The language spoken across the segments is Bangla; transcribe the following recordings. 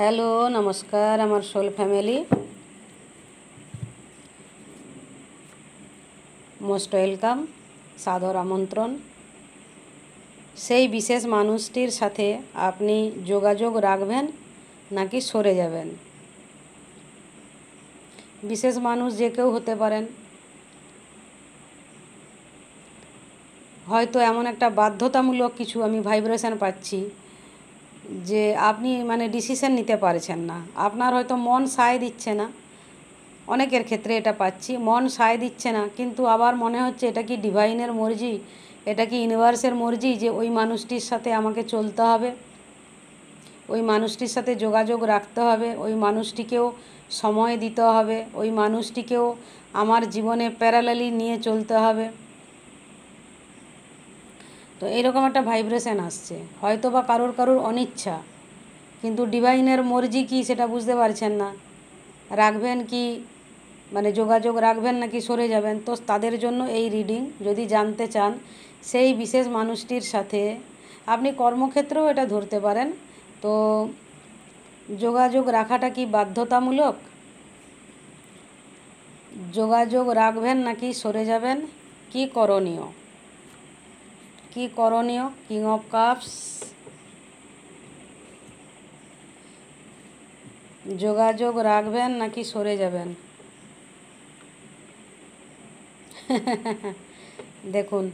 হ্যালো নমস্কার আমার সোল ফ্যামিলি মোস্ট ওয়েলকাম সাদর আমন্ত্রণ। সেই বিশেষ মানুষটির সাথে আপনি যোগাযোগ রাখবেন নাকি সরে যাবেন। বিশেষ মানুষ যে কেউ হতে পারেন, হয়তো এমন একটা বাধ্যতামূলক কিছু আমি ভাইব্রেশন পাচ্ছি যে আপনি ডিসিশন নিতে পারছেন না, আপনার হয়তো মন সায় দিচ্ছে না। অনেকের ক্ষেত্রে এটা পাচ্ছি, মন সায় দিচ্ছে না, কিন্তু আবার মনে হচ্ছে এটা কি ডিভাইনের মর্জি, এটা কি ইউনিভার্সের মর্জি যে ওই মানুষটির সাথে আমাকে চলতে হবে, ওই মানুষটির সাথে যোগাযোগ রাখতে হবে, ওই মানুষটিকেও সময় দিতে হবে, ওই মানুষটিকেও আমার জীবনে প্যারালালি নিয়ে চলতে হবে। তো এইরকম একটা ভাইব্রেশন আসছে, হয়তো বা কারোর অনিচ্ছা, কিন্তু ডিভাইনের মর্জি কি সেটা বুঝতে পারছেন না। রাখবেন কি যোগাযোগ রাখবেন নাকি সরে যাবেন। তো তাদের জন্য এই রিডিং। যদি জানতে চান সেই বিশেষ মানুষটির সাথে আপনি কর্মক্ষেত্রেও এটা ধরতে পারেন, তো যোগাযোগ রাখাটা কি বাধ্যতামূলক, যোগাযোগ রাখবেন নাকি সরে যাবেন, কি করণীয়, কি করণীয়। কিং অফ কাপস, যোগাযোগ রাখবেন নাকি সরে যাবেন। দেখুন,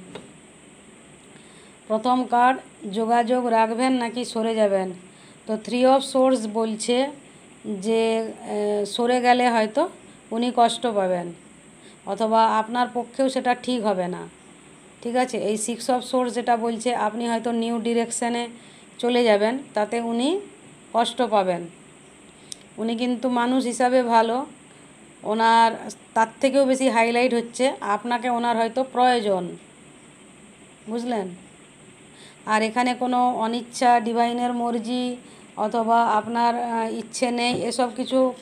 প্রথম কার্ড যোগাযোগ রাখবেন নাকি সরে যাবেন। তো 3 অফ সোর্স বলছে যে সরে গেলে হয়তো উনি কষ্ট পাবেন, অথবা আপনার পক্ষেও সেটা ঠিক হবে না। ঠিক আছে, এই 6 অফ সোর্স যেটা বলছে আপনি হয়তো নিউ ডিরেকশানে চলে যাবেন, তাতে উনি কষ্ট পাবেন। উনি কিন্তু মানুষ হিসাবে ভালো, ওনার তার থেকেও বেশি হাইলাইট হচ্ছে আপনাকে ওনার হয়তো প্রয়োজন, বুঝলেন। আর এখানে কোনো অনিচ্ছা, ডিভাইনের মর্জি অথবা আপনার ইচ্ছে নেই, এসব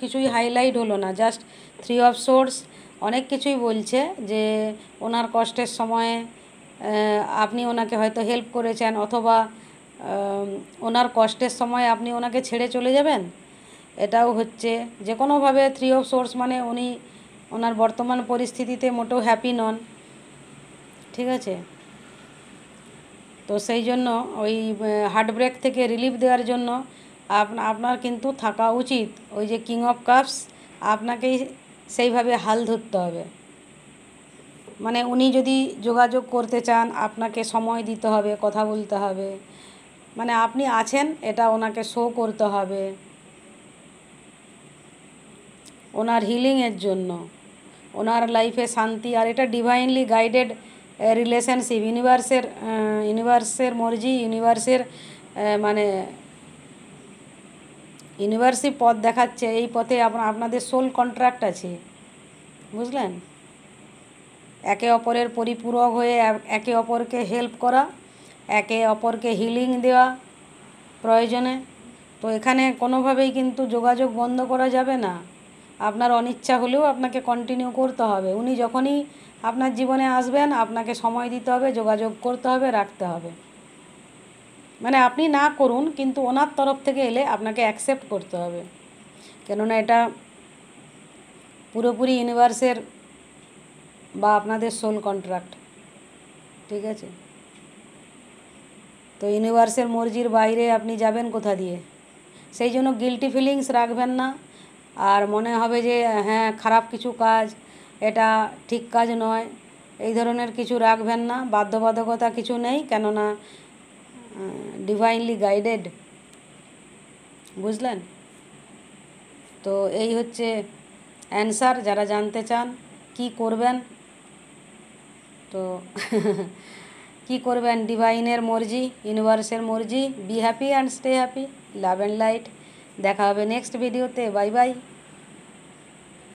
কিছুই হাইলাইট হলো না। জাস্ট 3 অফ সোর্স অনেক কিছুই বলছে যে ওনার কষ্টের সময়ে আপনি ওনাকে হয়তো হেল্প করেছেন, অথবা ওনার কষ্টের সময় আপনি ওনাকে ছেড়ে চলে যাবেন। এটাও হচ্ছে যে কোনোভাবে 3 অফ সোর্স উনি ওনার বর্তমান পরিস্থিতিতে মোটেও হ্যাপি নন। ঠিক আছে, তো সেই জন্য ওই হার্টব্রেক থেকে রিলিফ দেওয়ার জন্য আপনার কিন্তু থাকা উচিত। ওই যে কিং অফ কাপস, আপনাকেই সেইভাবে হাল ধরতে হবে। উনি যদি যোগাযোগ করতে চান আপনাকে সময় দিতে হবে, কথা বলতে হবে, আপনি আছেন এটা ওনাকে শো করতে হবে, ওনার হিলিংয়ের জন্য, ওনার লাইফে শান্তি। আর এটা ডিভাইনলি গাইডেড রিলেশনশিপ, ইউনিভার্সের মর্জি, ইউনিভার্সই পথ দেখাচ্ছে। এই পথে আপনাদের সোল কন্ট্রাক্ট আছে, বুঝলেন। একে অপরের পরিপূরক হয়ে একে অপরকে হেল্প করা, একে অপরকে হিলিং দেওয়া প্রয়োজনে। তো এখানে কোনোভাবেই কিন্তু যোগাযোগ বন্ধ করা যাবে না। আপনার অনিচ্ছা হলেও আপনাকে কন্টিনিউ করতে হবে। উনি যখনই আপনার জীবনে আসবেন আপনাকে সময় দিতে হবে, যোগাযোগ করতে হবে, রাখতে হবে। আপনি না করুন, কিন্তু ওনার তরফ থেকে এলে আপনাকে অ্যাকসেপ্ট করতে হবে, কেননা এটা পুরোপুরি ইউনিভার্সের বা আপনাদের সোল কন্ট্রাক্ট। ঠিক আছে, তো ইউনিভার্সের মর্জির বাইরে আপনি যাবেন কোথা দিয়ে। সেই জন্য গিল্টি ফিলিংস রাখবেন না। আর মনে হবে যে হ্যাঁ খারাপ কিছু কাজ, এটা ঠিক কাজ নয়, এই ধরনের কিছু রাখবেন না। বাধ্যবাধকতা কিছু নেই, কেননা ডিভাইনলি গাইডেড, বুঝলেন। তো এই হচ্ছে অ্যান্সার। যারা জানতে চান কি করবেন, তো কি করবেন, ডিভাইনের মর্জি, ইউনিভার্সের মর্জি। Be happy and stay happy, love and light. দেখা হবে নেক্সট ভিডিওতে। Bye by.